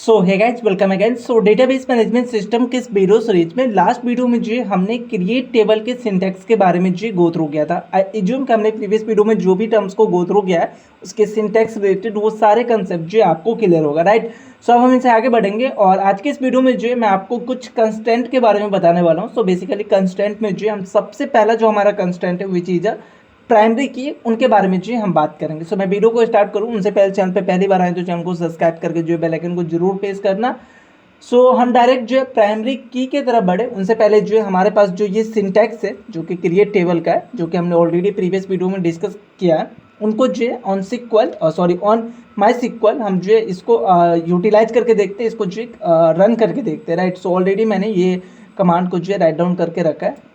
सो hey guys welcome again. So database management system के इस video series में last video में जो हमने क्रिएट टेबल के सिंटैक्स के बारे में जो गो थ्रू किया था। आई एज्यूम कि हमने प्रीवियस वीडियो में जो भी टर्म्स को गो थ्रू किया है उसके सिंटैक्स रिलेटेड वो सारे कंसेप्ट जो आपको क्लियर होगा, राइट। सो अब हम इनसे आगे बढ़ेंगे और आज के इस वीडियो में जो मैं आपको कुछ कंस्टेंट के बारे में बताने वाला हूँ। सो बेसिकली कंस्टेंट में जो हम सबसे पहला जो हमारा कंस्टेंट है विच इज प्राइमरी की, उनके बारे में जो हम बात करेंगे। सो मैं वीडियो को स्टार्ट करूँ उनसे पहले चैनल पे पहली बार आए तो चैनल को सब्सक्राइब करके जो बेल आइकन को जरूर प्रेस करना। सो हम डायरेक्ट जो है प्राइमरी की के तरफ बढ़े उनसे पहले जो है हमारे पास जो ये सिंटैक्स है जो कि क्रिएट टेबल का है, जो कि हमने ऑलरेडी प्रीवियस वीडियो में डिस्कस किया है, उनको जो है ऑन माई सिक्वल हम जो है इसको यूटिलाइज करके देखते हैं, इसको जो रन करके देखते हैं, राइट। सो ऑलरेडी मैंने ये कमांड को जो है राइट डाउन करके रखा है।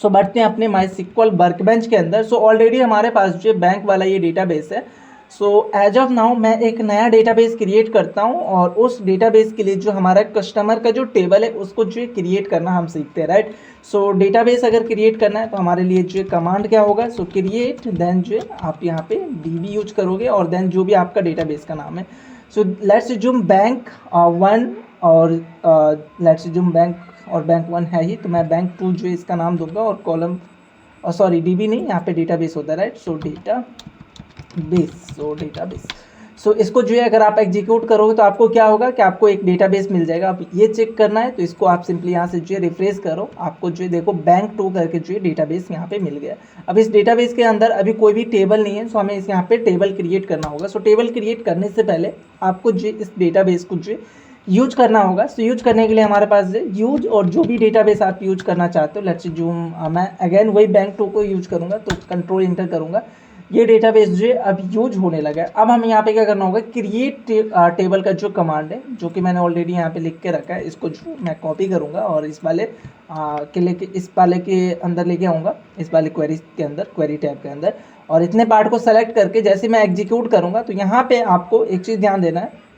सो बढ़ते हैं अपने माई सिक्वल वर्कबेंच के अंदर। सो ऑलरेडी हमारे पास जो बैंक वाला ये डेटाबेस है। सो एज ऑफ नाउ मैं एक नया डेटाबेस क्रिएट करता हूँ और उस डेटाबेस के लिए जो हमारा कस्टमर का जो टेबल है उसको जो क्रिएट करना हम सीखते हैं, राइट। सो डेटाबेस अगर क्रिएट करना है तो हमारे लिए जो कमांड क्या होगा, सो क्रिएट देन जो आप यहाँ पे डीबी यूज करोगे और देन जो भी आपका डेटाबेस का नाम है। So let's assume bank one और लेट्स अज्यूम बैंक और बैंक वन है ही, तो मैं बैंक टू जो इसका नाम दूंगा और कॉलम डीबी नहीं, यहाँ पे डेटाबेस होता है, राइट। सो डेटाबेस सो इसको जो है अगर आप एग्जीक्यूट करोगे तो आपको क्या होगा कि आपको एक डेटाबेस मिल जाएगा। अब ये चेक करना है तो इसको आप सिंपली यहाँ से जो है रिफ्रेश करो, आपको जो है देखो बैंक टू करके जो है डेटाबेस यहाँ पे मिल गया। अब इस डेटाबेस के अंदर अभी कोई भी टेबल नहीं है, सो हमें इस यहाँ पे टेबल क्रिएट करना होगा। सो टेबल क्रिएट करने से पहले आपको जो इस डेटाबेस को जो यूज करना होगा। सो यूज करने के लिए हमारे पास यूज और जो भी डेटाबेस आप यूज करना चाहते हो, लेट्स जूम मैं अगेन वही बैंक टू को यूज करूंगा, तो कंट्रोल इंटर करूंगा। ये डेटाबेस जो है अब यूज होने लगा है। अब हम यहाँ पे क्या करना होगा, क्रिएट टेबल का जो कमांड है जो कि मैंने ऑलरेडी यहाँ पे लिख के रखा है, इसको जो मैं कॉपी करूँगा और इस वाले इस वाले के अंदर लेके आऊँगा, इस वाले क्वेरी के अंदर, क्वेरी टैब के अंदर, और इतने पार्ट को सेलेक्ट करके जैसे मैं एग्जीक्यूट करूँगा तो यहाँ पे आपको एक चीज़ ध्यान देना है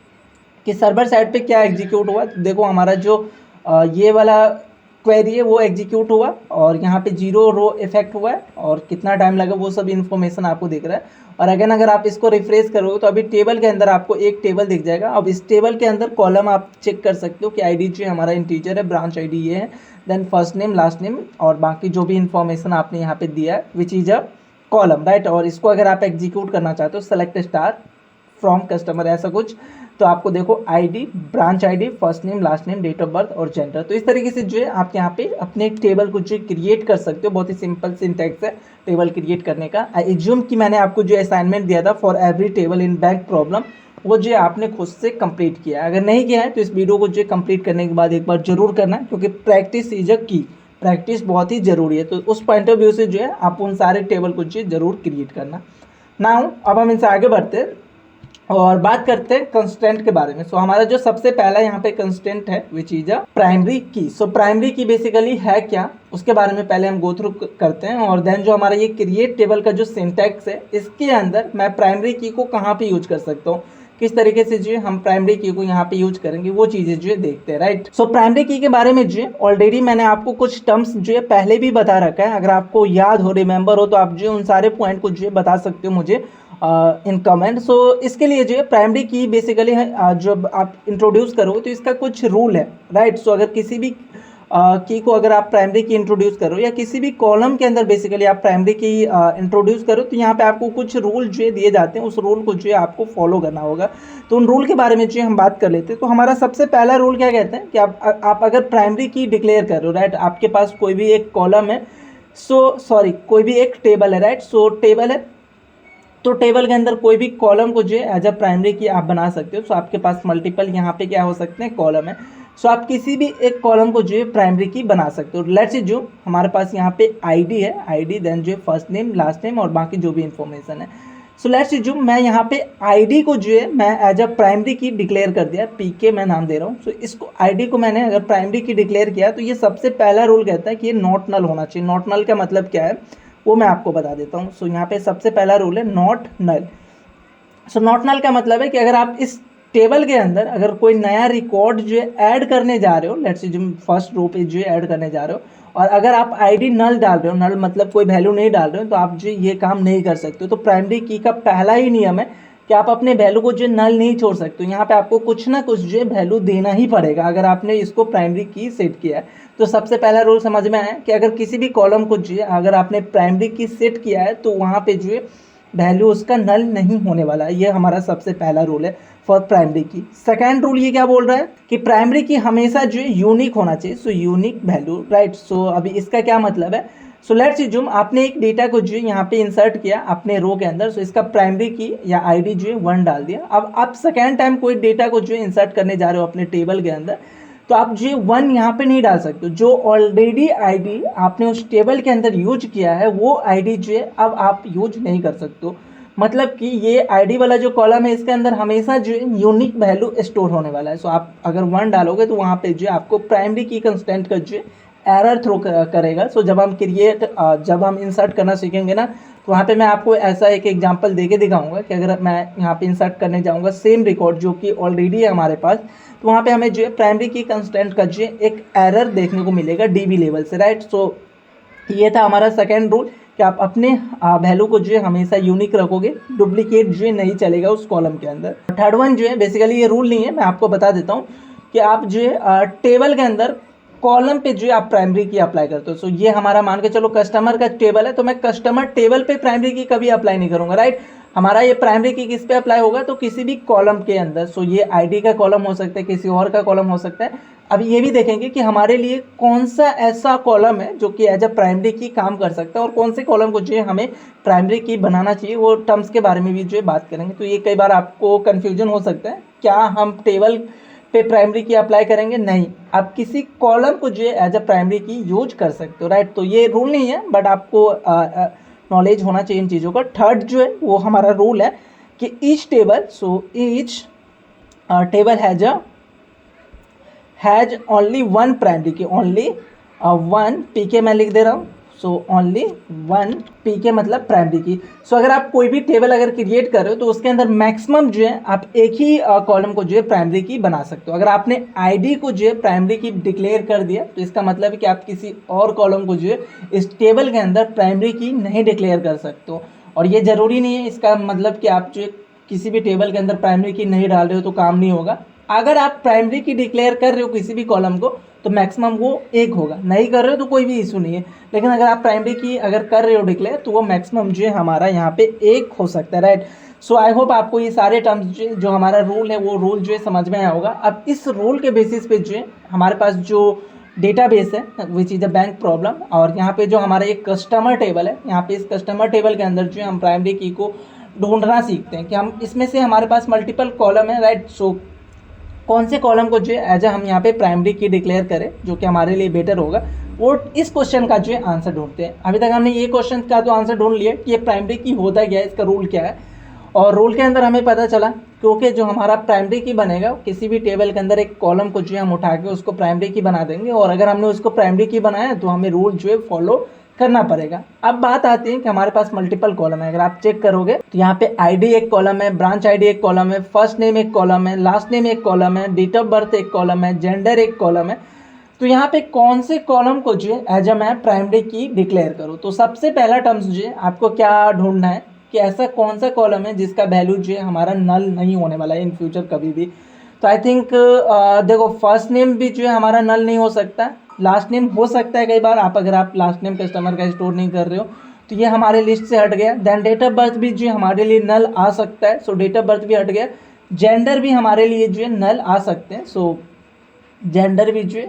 कि सर्वर साइड पे क्या एग्जीक्यूट हुआ। तो देखो हमारा जो ये वाला क्वेरी है वो एग्जीक्यूट हुआ और यहाँ पे 0 रो इफेक्ट हुआ है और कितना टाइम लगा वो सब इन्फॉर्मेशन आपको दिख रहा है। और अगेन अगर आप इसको रिफ्रेश करोगे तो अभी टेबल के अंदर आपको एक टेबल दिख जाएगा। अब इस टेबल के अंदर कॉलम आप चेक कर सकते हो कि आईडी जो हमारा इंटीजर है, ब्रांच आईडी ये है, then first name last name और बाकी जो भी इन्फॉर्मेशन आपने यहाँ पे दिया है which is a column, right. और इसको अगर आप एग्जीक्यूट करना चाहते हो सेलेक्ट स्टार फ्रॉम कस्टमर ऐसा कुछ, तो आपको देखो ID, branch ID, first name, last name, date of birth और जेंडर। तो इस तरीके से जो है आप यहाँ पे अपने टेबल को जो क्रिएट कर सकते हो। बहुत ही सिंपल सिंटैक्स है टेबल क्रिएट करने का। आई एज्यूम कि मैंने आपको जो असाइनमेंट दिया था for every table in bank problem, वो जो आपने खुद से कंप्लीट किया है। अगर नहीं किया है तो इस वीडियो को जो कंप्लीट करने के बाद एक बार जरूर करना है, क्योंकि प्रैक्टिस इज अ की, प्रैक्टिस बहुत ही जरूरी है। तो उस पॉइंट ऑफ व्यू से जो है आप उन सारे टेबल को जो जरूर क्रिएट करना। नाउ अब हम इनसे आगे बढ़ते हैं और बात करते हैं कंस्टेंट के बारे में। सो हमारा जो सबसे पहला यहाँ पे कंस्टेंट है विच इज अ प्राइमरी की। सो प्राइमरी की बेसिकली है क्या, उसके बारे में पहले हम गो थ्रू करते हैं और देन जो हमारा ये क्रिएट टेबल का जो सिंटैक्स है इसके अंदर मैं प्राइमरी की को कहाँ पे यूज कर सकता हूँ, किस तरीके से जो हम प्राइमरी की को यहाँ पे यूज करेंगे, वो चीजें जो देखते हैं, राइट। सो प्राइमरी की के बारे में जो ऑलरेडी मैंने आपको कुछ टर्म्स जो है पहले भी बता रखा है। अगर आपको याद हो, रिमेंबर हो, तो आप जो उन सारे पॉइंट को जो बता सकते हो मुझे इन कमेंट। सो इसके लिए जो है प्राइमरी की बेसिकली है जब आप इंट्रोड्यूस करोगे तो इसका कुछ रूल है, राइट। सो अगर किसी भी की को अगर आप प्राइमरी की इंट्रोड्यूस करो या किसी भी कॉलम के अंदर बेसिकली आप प्राइमरी की इंट्रोड्यूस करो तो यहाँ पे आपको कुछ रूल जो दिए जाते हैं, उस रूल को जो है आपको फॉलो करना होगा। तो उन रूल के बारे में जो हम बात कर लेते हैं। तो हमारा सबसे पहला रूल क्या कहते हैं कि आप अगर प्राइमरी की डिक्लेयर कर रहे हो, राइट, आपके पास कोई भी एक कॉलम है, कोई भी एक टेबल है, राइट। सो टेबल है तो टेबल के अंदर कोई भी कॉलम को जो है एज अ प्राइमरी की आप बना सकते हो। सो आपके पास मल्टीपल यहाँ पे क्या हो सकते हैं, कॉलम है। सो आप किसी भी एक कॉलम को जो है प्राइमरी की बना सकते हो। लेट्स जो हमारे पास यहाँ पे आईडी है, आईडी देन जो फर्स्ट नेम, लास्ट नेम और बाकी जो भी इंफॉर्मेशन है। सो लेट्स जो मैं यहाँ पे आईडी को जो है मैं एज अ प्राइमरी की डिक्लेयर कर दिया, पीके मैं नाम दे रहा हूँ। सो इसको आईडी को मैंने अगर प्राइमरी की डिक्लेयर किया तो ये सबसे पहला रूल कहता है कि ये नॉट नल होना चाहिए। नॉट नल का मतलब क्या है वो मैं आपको बता देता हूँ। सो यहाँ पे सबसे पहला रूल है not null. So not null का मतलब है कि अगर आप इस टेबल के अंदर अगर कोई नया रिकॉर्ड जो है ऐड करने जा रहे हो, लेट्स जो फर्स्ट रो पे जो है ऐड करने जा रहे हो, और अगर आप आईडी नल डाल रहे हो, नल मतलब कोई वैल्यू नहीं डाल रहे हो, तो आप जो ये काम नहीं कर सकते हो। तो प्राइमरी की का पहला ही नियम है कि आप अपने वैल्यू को जो नल नहीं छोड़ सकते, यहाँ पे आपको कुछ ना कुछ जो वैल्यू देना ही पड़ेगा अगर आपने इसको प्राइमरी की सेट किया है। तो सबसे पहला रूल समझ में आया कि अगर किसी भी कॉलम को जो अगर आपने प्राइमरी की सेट किया है तो वहाँ पे जो वैल्यू उसका नल नहीं होने वाला है। ये हमारा सबसे पहला रूल है फॉर प्राइमरी की। सेकेंड रूल ये क्या बोल रहा है कि प्राइमरी की हमेशा जो यूनिक होना चाहिए, सो यूनिक वैल्यू, राइट। सो अभी इसका क्या मतलब है, सो लेट्स अज्यूम आपने एक डेटा को जो यहाँ पे इंसर्ट किया अपने रो के अंदर, सो इसका प्राइमरी की या आईडी जो है 1 डाल दिया। अब आप सेकेंड टाइम कोई डेटा को जो इंसर्ट करने जा रहे हो अपने टेबल के अंदर, तो आप जो 1 यहाँ पे नहीं डाल सकते। जो ऑलरेडी आईडी आपने उस टेबल के अंदर यूज किया है वो आईडी जो है अब आप यूज नहीं कर सकते हो। मतलब कि ये आईडी वाला जो कॉलम है इसके अंदर हमेशा जो यूनिक वैल्यू स्टोर होने वाला है। सो आप अगर 1 डालोगे तो वहाँ पे जो आपको प्राइमरी की कंस्टेंट का जो एरर थ्रो करेगा। सो जब हम इंसर्ट करना सीखेंगे ना, तो वहाँ पे मैं आपको ऐसा एक एग्जांपल देके दिखाऊंगा कि अगर मैं यहाँ पे इंसर्ट करने जाऊँगा सेम रिकॉर्ड जो कि ऑलरेडी है हमारे पास, तो वहाँ पे हमें जो है प्राइमरी की कंस्टेंट का जो एक एरर देखने को मिलेगा डीबी लेवल से, राइट। सो ये था हमारा सेकेंड रूल कि आप अपने वैल्यू को जो है हमेशा यूनिक रखोगे, डुप्लीकेट जो है नहीं चलेगा उस कॉलम के अंदर। थर्ड वन जो है बेसिकली ये रूल नहीं है, मैं आपको बता देता हूँ कि आप जो है टेबल के अंदर कॉलम पे जो है आप प्राइमरी की अप्लाई करते हो। सो ये हमारा मान के चलो कस्टमर का टेबल है, तो मैं कस्टमर टेबल पे प्राइमरी की कभी अप्लाई नहीं करूँगा, राइट। हमारा ये प्राइमरी की किस पे अप्लाई होगा, तो किसी भी कॉलम के अंदर। सो ये आईडी का कॉलम हो सकता है, किसी और का कॉलम हो सकता है। अब ये भी देखेंगे कि हमारे लिए कौन सा ऐसा कॉलम है जो कि एज अ प्राइमरी की काम कर सकता है और कौन से कॉलम को जो है हमें प्राइमरी की बनाना चाहिए, वो टर्म्स के बारे में भी जो है बात करेंगे। तो ये कई बार आपको कन्फ्यूजन हो सकता है, क्या हम टेबल पे प्राइमरी की अप्लाई करेंगे? नहीं, आप किसी कॉलम को जो है एज अ प्राइमरी की यूज कर सकते हो, राइट। तो ये रूल नहीं है, बट आपको नॉलेज होना चाहिए इन चीज़ों का। थर्ड जो है वो हमारा रूल है कि each table, so each table has only one primary की, ओनली वन पीके मैं लिख दे रहा हूँ। सो ओनली वन पीके मतलब प्राइमरी की। सो अगर आप कोई भी टेबल अगर क्रिएट कर रहे हो तो उसके अंदर मैक्सिमम जो है आप एक ही कॉलम को जो है प्राइमरी की बना सकते हो। अगर आपने आईडी को जो है प्राइमरी की डिक्लेयर कर दिया तो इसका मतलब है कि आप किसी और कॉलम को जो है इस टेबल के अंदर प्राइमरी की नहीं डिक्लेयर कर सकते हो। और ये ज़रूरी नहीं है इसका मतलब कि आप जो किसी भी टेबल के अंदर प्राइमरी की नहीं डाल रहे हो तो काम नहीं होगा। अगर आप प्राइमरी की डिक्लेयर कर रहे हो किसी भी कॉलम को तो मैक्सिमम वो एक होगा, नहीं कर रहे हो तो कोई भी इशू नहीं है। लेकिन अगर आप प्राइमरी की अगर कर रहे हो डिक्लेयर तो वो मैक्सिमम जो है हमारा यहाँ पे एक हो सकता है, राइट। सो आई होप आपको ये सारे टर्म्स जो हमारा रूल है वो रूल जो है समझ में आया होगा। अब इस रूल के बेसिस पे जो है हमारे पास जो डेटाबेस है which is a bank problem, और यहाँ पे जो हमारा एक कस्टमर टेबल है, यहाँ पे इस कस्टमर टेबल के अंदर जो है हम प्राइमरी की को ढूंढना सीखते हैं कि हम इसमें से हमारे पास मल्टीपल कॉलम है, राइट। सो कौन से कॉलम को जो है एज हम यहाँ पे प्राइमरी की डिक्लेयर करें जो कि हमारे लिए बेटर होगा, वो इस क्वेश्चन का जो है आंसर ढूंढते हैं। अभी तक हमने ये क्वेश्चन का तो आंसर ढूंढ लिया कि ये प्राइमरी की होता क्या है, इसका रूल क्या है। और रूल के अंदर हमें पता चला क्योंकि जो हमारा प्राइमरी की बनेगा किसी भी टेबल के अंदर एक कॉलम को जो है हम उठा के उसको प्राइमरी की बना देंगे, और अगर हमने उसको प्राइमरी की बनाया तो हमें रूल जो है फॉलो करना पड़ेगा। अब बात आती है कि हमारे पास मल्टीपल कॉलम है। अगर आप चेक करोगे तो यहाँ पे आईडी एक कॉलम है, ब्रांच आईडी एक कॉलम है, फर्स्ट नेम एक कॉलम है, लास्ट नेम एक कॉलम है, डेट ऑफ बर्थ एक कॉलम है, जेंडर एक कॉलम है। तो यहाँ पे कौन से कॉलम को जो है एज मैं प्राइमरी की डिक्लेयर करूँ, तो सबसे पहला टर्म्स जो है आपको क्या ढूंढना है कि ऐसा कौन सा कॉलम है जिसका वैल्यू जो है हमारा नल नहीं होने वाला है इन फ्यूचर कभी भी। तो आई थिंक देखो फर्स्ट नेम भी जो है हमारा नल नहीं हो सकता, लास्ट नेम हो सकता है कई बार, अगर आप लास्ट नेम कस्टमर का स्टोर नहीं कर रहे हो तो ये हमारे लिस्ट से हट गया। देन डेट ऑफ बर्थ भी जो हमारे लिए नल आ सकता है, सो डेट ऑफ बर्थ भी हट गया। जेंडर भी हमारे लिए जो है नल आ सकते हैं, सो जेंडर भी जो है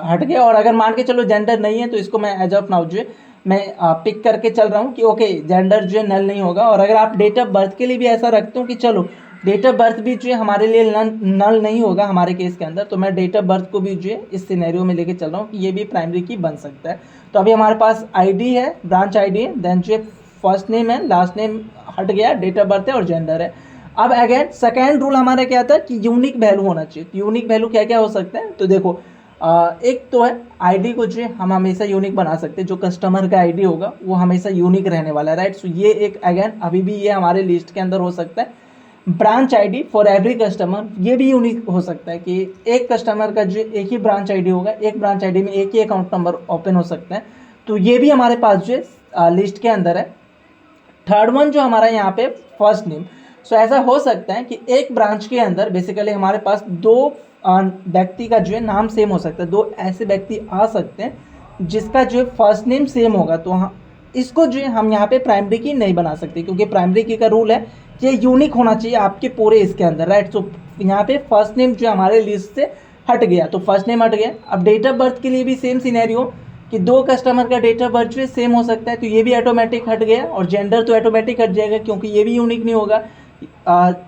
हट गया। और अगर मान के चलो जेंडर नहीं है तो इसको मैं एज ऑफ नाउ जो है मैं पिक करके चल रहा हूँ कि ओके जेंडर जो है नल नहीं होगा। और अगर आप डेट ऑफ बर्थ के लिए भी ऐसा रखते हो कि चलो डेट ऑफ बर्थ भी जो है हमारे लिए नल नहीं होगा हमारे केस के अंदर, तो मैं डेट ऑफ बर्थ को भी जो है इस सिनेरियो में लेके चल रहा हूँ कि ये भी प्राइमरी की बन सकता है। तो अभी हमारे पास आईडी है, ब्रांच आईडी है, देन जो फर्स्ट नेम है, लास्ट नेम हट गया, डेट ऑफ बर्थ है और जेंडर है। अब अगेन सेकेंड रूल हमारा क्या था कि यूनिक वैल्यू होना चाहिए। यूनिक वैल्यू क्या क्या हो सकता है, तो देखो एक तो है आईडी को जो हम हमेशा यूनिक बना सकते हैं, जो कस्टमर का आईडी होगा वो हमेशा यूनिक रहने वाला है, राइट। सो ये एक अगेन अभी भी ये हमारे लिस्ट के अंदर हो सकता है। Branch ID for every customer, ये भी यूनिक हो सकता है कि एक कस्टमर का जो एक ही ब्रांच आईडी होगा, एक ब्रांच आईडी में एक ही अकाउंट नंबर ओपन हो सकता है, तो ये भी हमारे पास जो है लिस्ट के अंदर है। थर्ड वन जो हमारा यहाँ पे फर्स्ट नेम, सो ऐसा हो सकता है कि एक ब्रांच के अंदर बेसिकली हमारे पास दो व्यक्ति का जो है नाम सेम हो सकता है, दो ऐसे व्यक्ति आ सकते हैं जिसका जो है फर्स्ट नेम सेम होगा। तो हाँ, इसको जो है हम यहाँ पे प्राइमरी की नहीं बना सकते, क्योंकि प्राइमरी की का रूल है कि यूनिक होना चाहिए आपके पूरे इसके अंदर, राइट। तो यहाँ पे फर्स्ट नेम जो हमारे लिस्ट से हट गया, तो फर्स्ट नेम हट गया। अब डेट ऑफ बर्थ के लिए भी सेम सिनेरियो कि दो कस्टमर का डेट ऑफ बर्थ जो है सेम हो सकता है, तो ये भी ऑटोमेटिक हट गया। और जेंडर तो ऑटोमेटिक हट जाएगा, क्योंकि ये भी यूनिक नहीं होगा।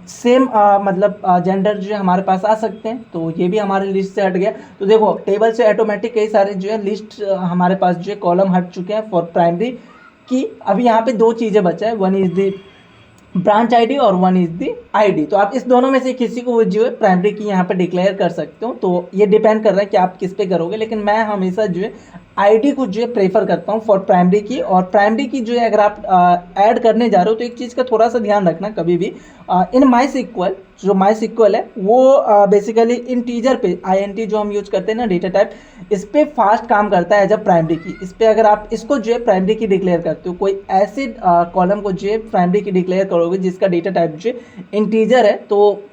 सेम मतलब जेंडर जो है हमारे पास आ सकते हैं, तो ये भी हमारे लिस्ट से हट गया। तो देखो टेबल से ऑटोमेटिक कई सारे जो है लिस्ट हमारे पास जो है कॉलम हट चुके हैं फॉर प्राइमरी की। अभी यहाँ पे दो चीज़ें बचा है, one is the branch ID और वन इज द आईडी। तो आप इस दोनों में से किसी को जो है प्राइमरी की यहाँ पे डिक्लेयर कर सकते हो। तो ये डिपेंड कर रहा है कि आप किस पे करोगे, लेकिन मैं हमेशा जो है आईडी को जो है प्रेफर करता हूँ फॉर प्राइमरी की। और प्राइमरी की जो है अगर आप ऐड करने जा रहे हो तो एक चीज़ का थोड़ा सा ध्यान रखना कभी भी, इन माई सिक्वल, जो माई सिक्वल है वो बेसिकली इंटीजर पे INT जो हम यूज करते हैं ना डेटा टाइप, इस पर फास्ट काम करता है एज अ प्राइमरी की। इस पर अगर आप इसको जो है प्राइमरी की डिक्लेयर करते हो, कोई ऐसे कॉलम को जो है प्राइमरी की डिक्लेयर करोगे जिसका डेटा टाइप जो इंटीजर है, तो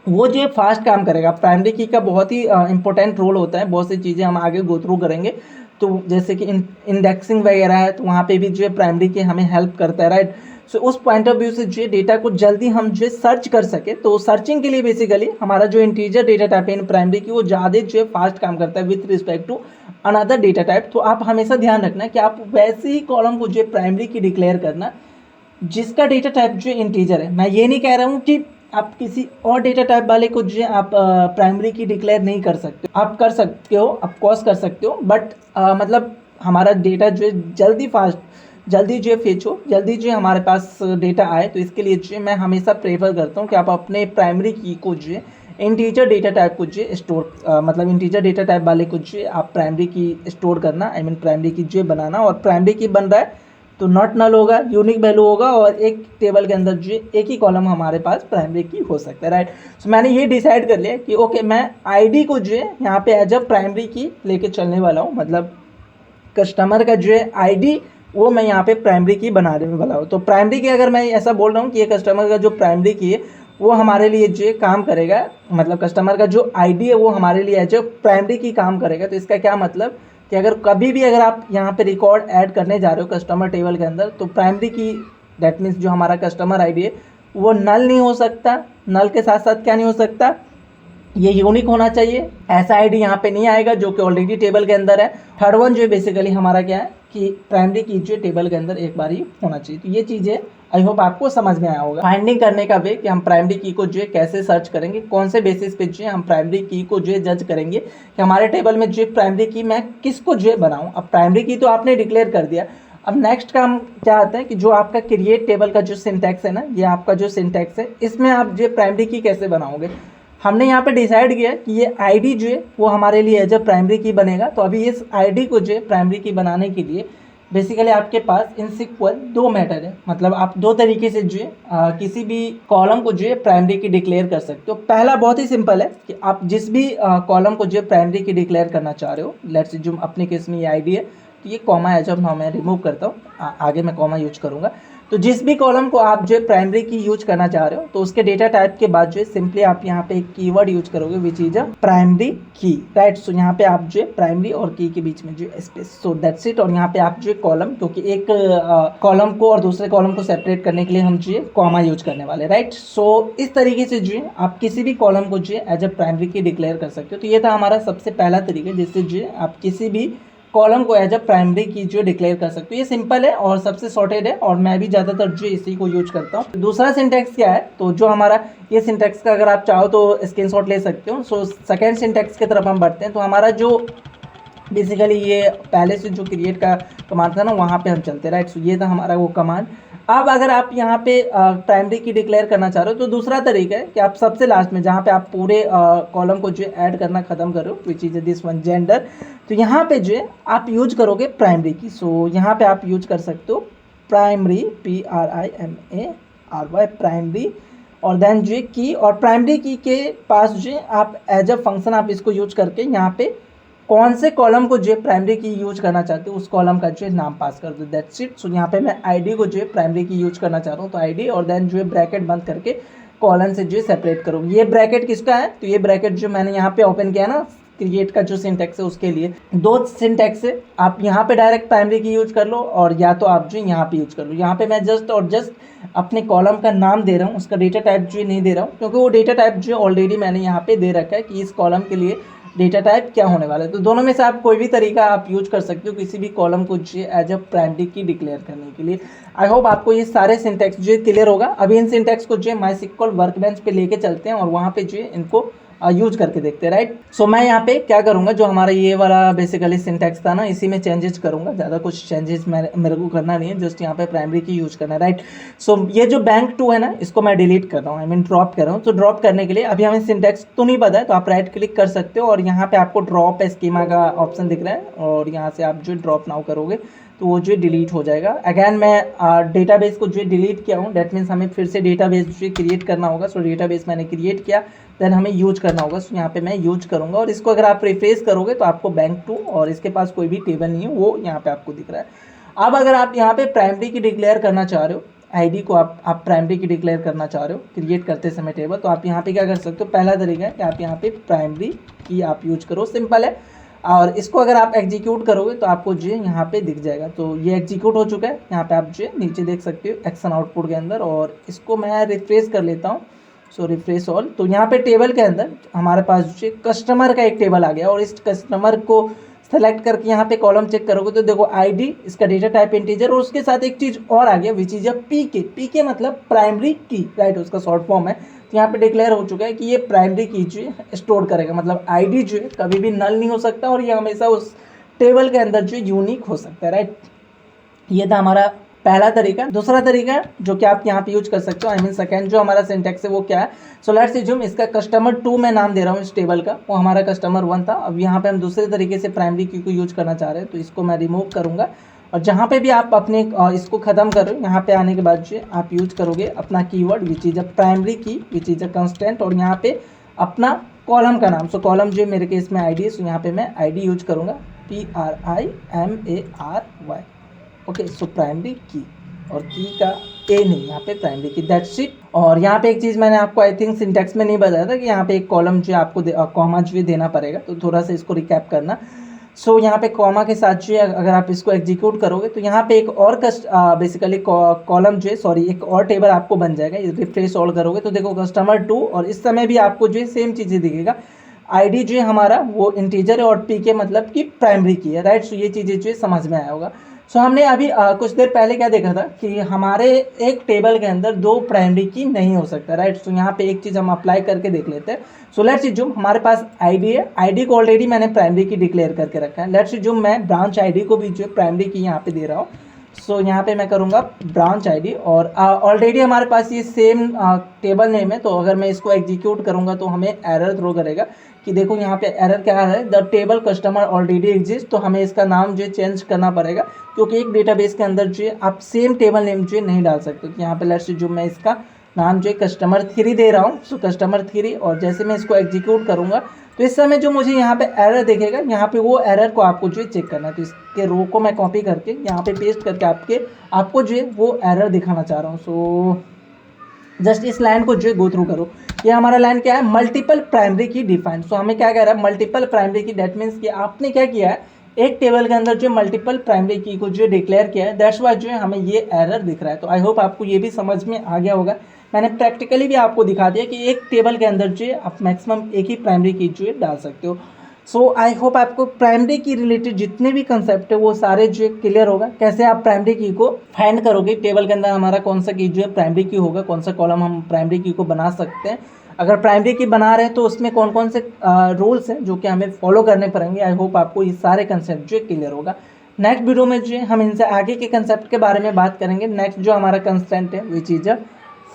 वो जो है फास्ट काम करेगा। प्राइमरी की का बहुत ही इंपॉर्टेंट रोल होता है, बहुत सी चीज़ें हम आगे गो थ्रू करेंगे। तो जैसे कि इंडेक्सिंग वगैरह है, तो वहाँ पे भी जो है प्राइमरी की हमें हेल्प करता है, राइट। सो उस पॉइंट ऑफ व्यू से जो है डेटा को जल्दी हम जो है सर्च कर सके, तो सर्चिंग के लिए बेसिकली हमारा जो इंटीजर डेटा टाइप है इन प्राइमरी की, वो ज़्यादा जो है फास्ट काम करता है with respect to another data type. तो आप हमेशा ध्यान रखना कि आप वैसे ही कॉलम को जो है प्राइमरी की डिक्लेयर करना जिसका डेटा टाइप जो इंटीजर है। मैं ये नहीं कह रहा हूँ कि आप किसी और डेटा टाइप वाले को जो है आप प्राइमरी की डिक्लेयर नहीं कर सकते, आप कर सकते हो, ऑफकोर्स कर सकते हो, बट मतलब हमारा डेटा जो है जल्दी जो है फेच हो, जल्दी जो है हमारे पास डेटा आए। तो इसके लिए जो है मैं हमेशा प्रेफर करता हूँ कि आप अपने प्राइमरी की को जो है इंटीजर डेटा टाइप को जो है स्टोर मतलब इंटीजर डेटा टाइप वाले को जो है आप प्राइमरी की स्टोर करना, आई मीन प्राइमरी की जो है बनाना। और प्राइमरी की बन रहा है तो नॉट नल होगा, यूनिक वैल्यू होगा, और एक टेबल के अंदर जो एक ही कॉलम हमारे पास प्राइमरी की हो सकता है, राइट। सो मैंने ये डिसाइड कर लिया कि ओके मैं आईडी को जो है यहाँ पे एज अ प्राइमरी की लेके चलने वाला हूँ, मतलब कस्टमर का जो है आईडी वो मैं यहाँ पे प्राइमरी की बनाने वाला हूँ। तो प्राइमरी की अगर मैं ऐसा बोल रहा हूँ कि ये कस्टमर का जो प्राइमरी की है वो हमारे लिए जो है काम करेगा, मतलब कस्टमर का जो आईडी है वो हमारे लिए एज अ प्राइमरी की काम करेगा। तो इसका क्या मतलब कि अगर कभी भी अगर आप यहाँ पे रिकॉर्ड ऐड करने जा रहे हो कस्टमर टेबल के अंदर, तो प्राइमरी की दैट मीन्स जो हमारा कस्टमर आईडी है वो नल नहीं हो सकता। नल के साथ साथ क्या नहीं हो सकता, ये यूनिक होना चाहिए। ऐसा आईडी यहाँ पे नहीं आएगा जो कि ऑलरेडी टेबल के अंदर है। थर्ड वन जो है बेसिकली हमारा क्या है कि प्राइमरी की जो टेबल के अंदर एक बार ही होना चाहिए। तो ये चीज़ें आई होप आपको समझ में आया होगा। फाइंडिंग करने का वे कि हम प्राइमरी की को जो है कैसे सर्च करेंगे, कौन से बेसिस पे जो है हम प्राइमरी की को जो है जज करेंगे कि हमारे टेबल में जो प्राइमरी की मैं किसको जो है बनाऊँ। अब प्राइमरी की तो आपने डिक्लेयर कर दिया, अब नेक्स्ट काम क्या आता है कि जो आपका क्रिएट टेबल का जो सिंटैक्स है ना, ये आपका जो सिंटैक्स है, इसमें आप जो प्राइमरी की कैसे बनाओगे। हमने यहाँ पे डिसाइड किया कि ये आईडी जो है वो हमारे लिए एज अ प्राइमरी की बनेगा। तो अभी इस आईडी को जो है प्राइमरी की बनाने के लिए बेसिकली आपके पास इन सिक्वल दो मेथड है, मतलब आप दो तरीके से जो है किसी भी कॉलम को जो है प्राइमरी की डिक्लेयर कर सकते हो। पहला बहुत ही सिंपल है कि आप जिस भी कॉलम को जो है प्राइमरी की डिक्लेयर करना चाह रहे हो, लेट्स जो अपने केस में ये आईडी है, तो ये कॉमा एज ऑफ नाउ मैं रिमूव करता हूँ, आगे मैं कॉमा यूज करूँगा। तो जिस भी कॉलम को आप जो है प्राइमरी की यूज करना चाह रहे हो, तो उसके डेटा टाइप के बाद जो है सिंपली आप यहाँ पे एक कीवर्ड यूज करोगे विच इज अ प्राइमरी की, राइट। सो यहाँ पे आप जो है प्राइमरी और की के बीच में जो है स्पेस, सो दैट्स इट। और यहाँ पे आप जो है कॉलम, क्योंकि एक कॉलम को और दूसरे कॉलम को सेपरेट करने के लिए हम जो है कॉमा यूज करने वाले, राइट। सो इस तरीके से जो है आप किसी भी कॉलम को जो है एज अ प्राइमरी की डिक्लेयर कर सकते हो। तो ये था हमारा सबसे पहला तरीका जिससे जो है आप किसी भी कॉलम को एज अ प्राइमरी की जो डिक्लेयर कर सकते हो। ये सिंपल है और सबसे सॉर्टेड है, और मैं भी ज़्यादातर जो इसी को यूज करता हूँ। दूसरा सिंटैक्स क्या है, तो जो हमारा ये सिंटैक्स का अगर आप चाहो तो स्क्रीनशॉट ले सकते हो। सो सेकेंड सिंटैक्स की तरफ हम बढ़ते हैं। तो हमारा जो बेसिकली ये पहले से जो क्रिएट का कमांड था ना, वहाँ पे हम चलते, राइट। सो ये था हमारा वो कमांड। अब अगर आप यहाँ पे प्राइमरी की डिक्लेयर करना चाह रहे हो तो दूसरा तरीका है कि आप सबसे लास्ट में जहाँ पे आप पूरे कॉलम को जो ऐड करना खत्म करो, which is this one gender, तो यहाँ पे जो है आप यूज करोगे प्राइमरी की। सो यहाँ पे आप यूज कर सकते हो प्राइमरी, PRIMARY, प्राइमरी, और देन जो की, और प्राइमरी की के पास जो आप एज अ फंक्शन आप इसको यूज करके यहाँ पे कौन से कॉलम को जो है प्राइमरी की यूज करना चाहते हो उस कॉलम का जो है नाम पास कर दो, दैट्स इट। सो यहाँ पे मैं आईडी को जो है प्राइमरी की यूज करना चाह रहा हूँ, तो आईडी और देन जो है ब्रैकेट बंद करके कॉलन से जो है सेपरेट करो। ये ब्रैकेट किसका है, तो ये ब्रैकेट जो मैंने यहाँ पे ओपन किया ना क्रिएट का जो सिंटैक्स है उसके लिए, दो सिंटैक्स है, आप यहाँ पे डायरेक्ट प्राइमरी की यूज कर लो और या तो आप जो यहाँ पे यूज कर लो। यहाँ पे मैं जस्ट अपने कॉलम का नाम दे रहा हूँ, उसका डेटा टाइप जो नहीं दे रहा हूँ, क्योंकि वो डेटा टाइप जो ऑलरेडी मैंने यहाँ पे दे रखा है कि इस कॉलम के लिए डेटा टाइप क्या होने वाला है। तो दोनों में से आप कोई भी तरीका आप यूज कर सकते हो किसी भी कॉलम को जो एज अ प्राइमरी की डिक्लेयर करने के लिए। आई होप आपको ये सारे सिंटैक्स जो क्लियर होगा। अभी इन सिंटैक्स को जो है MySQL वर्कबेंच पे लेके चलते हैं और वहाँ पे जो है इनको यूज करके देखते हैं, राइट। सो मैं यहाँ पे क्या करूँगा, जो हमारा ये वाला बेसिकली सिंटैक्स था ना, इसी में चेंजेस करूँगा, ज़्यादा कुछ चेंजेस मेरे को करना नहीं है, जस्ट यहाँ पे प्राइमरी की यूज करना है, राइट। सो ये जो बैंक 2 है ना, इसको मैं डिलीट कर रहा हूँ, आई मीन ड्रॉप कर रहा हूँ। तो ड्रॉप करने के लिए अभी हमें सिंटैक्स तो नहीं पता है, तो आप राइट क्लिक कर सकते हो और यहाँ पे आपको ड्रॉप स्कीमा का ऑप्शन दिख रहा है और यहाँ से आप जो ड्रॉप नाउ करोगे तो वो जो डिलीट हो जाएगा। अगैन मैं डेटाबेस को जो डिलीट किया हूँ, डेट मीन्स हमें फिर से डेटाबेस जो क्रिएट करना होगा। सो डेटाबेस मैंने क्रिएट किया, देन हमें यूज करना होगा। सो यहाँ पे मैं यूज करूँगा और इसको अगर आप रिफ्रेश करोगे तो आपको बैंक 2 और इसके पास कोई भी टेबल नहीं है, वो यहाँ पे आपको दिख रहा है। अब अगर आप यहाँ पे प्राइमरी की डिक्लेयर करना चाह रहे हो, आईडी को आप प्राइमरी की डिक्लेयर करना चाह रहे हो क्रिएट करते समय टेबल, तो आप यहाँ पे क्या कर सकते हो, पहला तरीका है कि आप यहाँ पे प्राइमरी की आप यूज करो, सिंपल है। और इसको अगर आप एग्जीक्यूट करोगे तो आपको जो है यहाँ पे दिख जाएगा। तो ये एग्जीक्यूट हो चुका है, यहाँ पे आप जो है नीचे देख सकते हो एक्शन आउटपुट के अंदर। और इसको मैं रिफ्रेश कर लेता हूँ, सो रिफ्रेश ऑल। तो यहाँ पे टेबल के अंदर हमारे पास जो है कस्टमर का एक टेबल आ गया और इस कस्टमर को सेलेक्ट करके यहाँ पे कॉलम चेक करोगे तो देखो आईडी, इसका डेटा टाइप इंटीजर और उसके साथ एक चीज़ और आ गया विच इज अ पीके मतलब प्राइमरी की, राइट, उसका शॉर्ट फॉर्म है। तो यहाँ पे डिक्लेयर हो चुका है कि ये प्राइमरी की जो है स्टोर करेगा, मतलब आईडी जो है कभी भी नल नहीं हो सकता और ये हमेशा उस टेबल के अंदर जो यूनिक हो सकता है, राइट। ये था हमारा पहला तरीका। दूसरा तरीका जो कि आप यहाँ पे यूज कर सकते हो, आई मीन सेकंड जो हमारा सिंटैक्स है वो क्या है। सो लेट्स अज्यूम इसका कस्टमर 2 मैं नाम दे रहा हूँ इस टेबल का, वो हमारा कस्टमर 1 था। अब यहाँ पे हम दूसरे तरीके से प्राइमरी की को यूज करना चाह रहे हैं, तो इसको मैं रिमूव करूँगा और जहाँ पे भी आप अपने इसको ख़त्म कर रहे हो, यहाँ पे आने के बाद जो आप यूज करोगे अपना keyword which is a primary की विच इज अ कंस्टेंट और यहाँ पे अपना कॉलम का नाम। सो कॉलम जो मेरे केस में आईडी है, सो यहाँ पे मैं आईडी यूज करूँगा PRIMARY, ओके। सो प्राइमरी की और की का ए नहीं, यहाँ पे प्राइमरी की, दैट्स इट। और यहाँ पे एक चीज़ मैंने आपको आई थिंक सिंटैक्स में नहीं बताया था कि यहाँ पे एक कॉलम जो आपको कॉमा जो देना पड़ेगा, तो थोड़ा सा इसको रिकैप करना। सो यहाँ पे कॉमा के साथ जो है अगर आप इसको एग्जीक्यूट करोगे तो यहाँ पे एक और बेसिकली कॉलम जो है, सॉरी, एक और टेबल आपको बन जाएगा। रिफ्रेश ऑल करोगे तो देखो कस्टमर 2 और इस समय भी आपको जो है सेम चीज़ें दिखेगा। आईडी जो है हमारा वो इंटीजर है और पीके मतलब कि प्राइमरी की है, राइट। सो ये चीज़ें जो है समझ में आया होगा। सो हमने अभी कुछ देर पहले क्या देखा था कि हमारे एक टेबल के अंदर 2 प्राइमरी की नहीं हो सकता, राइट। सो यहाँ पे एक चीज़ हम अप्लाई करके देख लेते हैं। सो लेट्स अज्यूम हमारे पास आईडी है, आईडी को ऑलरेडी मैंने प्राइमरी की डिक्लेयर करके रखा है। लेट्स अज्यूम मैं ब्रांच आईडी को भी जो प्राइमरी की यहाँ पे दे रहा हूँ। सो यहाँ पे मैं करूँगा ब्रांच आईडी और ऑलरेडी हमारे पास ये सेम टेबल नेम है। तो अगर मैं इसको एग्जीक्यूट करूँगा तो हमें एरर थ्रो करेगा कि देखो यहाँ पे एरर क्या है, the table customer already exist. तो हमें इसका नाम जो है चेंज करना पड़ेगा क्योंकि एक डेटाबेस के अंदर जो है आप सेम टेबल नेम जो है नहीं डाल सकते। तो यहाँ पे लेट्स जो मैं इसका नाम जो है कस्टमर 3 दे रहा हूँ, सो कस्टमर 3। और जैसे मैं इसको एग्जीक्यूट करूँगा तो इस समय जो मुझे यहाँ पे एरर दिखेगा, यहाँ पे वो एरर को आपको जो है चेक करना है। तो इसके रो को मैं कॉपी करके यहाँ पे पेस्ट करके आपको जो है वो एरर दिखाना चाह रहा हूँ। सो जस्ट इस लाइन को जो है गो थ्रू करो। ये हमारा लाइन क्या है, मल्टीपल प्राइमरी की डिफाइंड। सो हमें क्या कह रहा है, मल्टीपल प्राइमरी की, दैट मीन्स कि आपने क्या किया है, एक टेबल के अंदर जो मल्टीपल प्राइमरी की को जो डिक्लेयर किया है, दैट्स वाई जो है हमें ये एरर दिख रहा है। तो आई होप आपको ये भी समझ में आ गया होगा। मैंने प्रैक्टिकली भी आपको दिखा दिया कि एक टेबल के अंदर जो है आप मैक्सिमम एक ही प्राइमरी की जो है डाल सकते हो। सो आई होप आपको प्राइमरी की रिलेटेड जितने भी कंसेप्ट है वो सारे जो क्लियर होगा। कैसे आप प्राइमरी की को फाइंड करोगे, टेबल के अंदर हमारा कौन सा की जो है प्राइमरी की होगा, कौन सा कॉलम हम प्राइमरी की को बना सकते हैं। अगर प्राइमरी की बना रहे हैं तो उसमें कौन कौन से रूल्स हैं जो कि हमें फॉलो करने पड़ेंगे। आई होप आपको ये सारे कंसेप्ट जो क्लियर होगा। नेक्स्ट वीडियो में जो है हम इनसे आगे के कंसेप्ट के बारे में बात करेंगे। नेक्स्ट जो हमारा कंसेप्ट है विच इज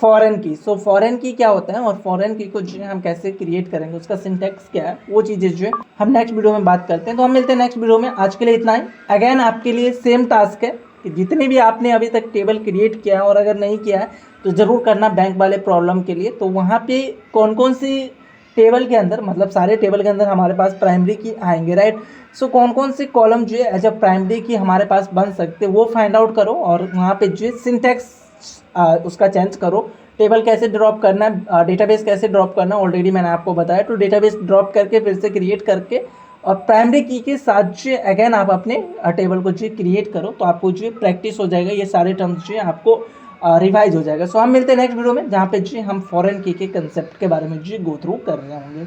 फॉरेन की। सो फॉरेन की क्या होता है और फॉरेन की को जो है हम कैसे क्रिएट करेंगे, उसका सिंटैक्स क्या है, वो चीज़ें जो है हम नेक्स्ट वीडियो में बात करते हैं। तो हम मिलते हैं नेक्स्ट वीडियो में। आज के लिए इतना ही। अगेन आपके लिए सेम टास्क है कि जितने भी आपने अभी तक टेबल क्रिएट किया है और अगर नहीं किया है तो ज़रूर करना बैंक वाले प्रॉब्लम के लिए। तो वहाँ पे कौन कौन सी टेबल के अंदर, मतलब सारे टेबल के अंदर हमारे पास प्राइमरी की आएंगे, राइट। सो कौन कौन से कॉलम जो है एज अ प्राइमरी की हमारे पास बन सकते वो फाइंड आउट करो, और वहाँ पे जो है सिंटैक्स उसका चेंज करो। टेबल कैसे ड्रॉप करना है, डेटाबेस कैसे ड्रॉप करना है ऑलरेडी मैंने आपको बताया। तो डेटाबेस ड्रॉप करके फिर से क्रिएट करके और प्राइमरी की के साथ जो अगेन आप अपने टेबल को जो क्रिएट करो, तो आपको जो प्रैक्टिस हो जाएगा, ये सारे टर्म्स जो है आपको रिवाइज हो जाएगा। सो हम मिलते हैं नेक्स्ट वीडियो में, जहाँ पे जो हम फॉरेन की के कंसेप्ट के बारे में जो गो थ्रू कर रहे होंगे।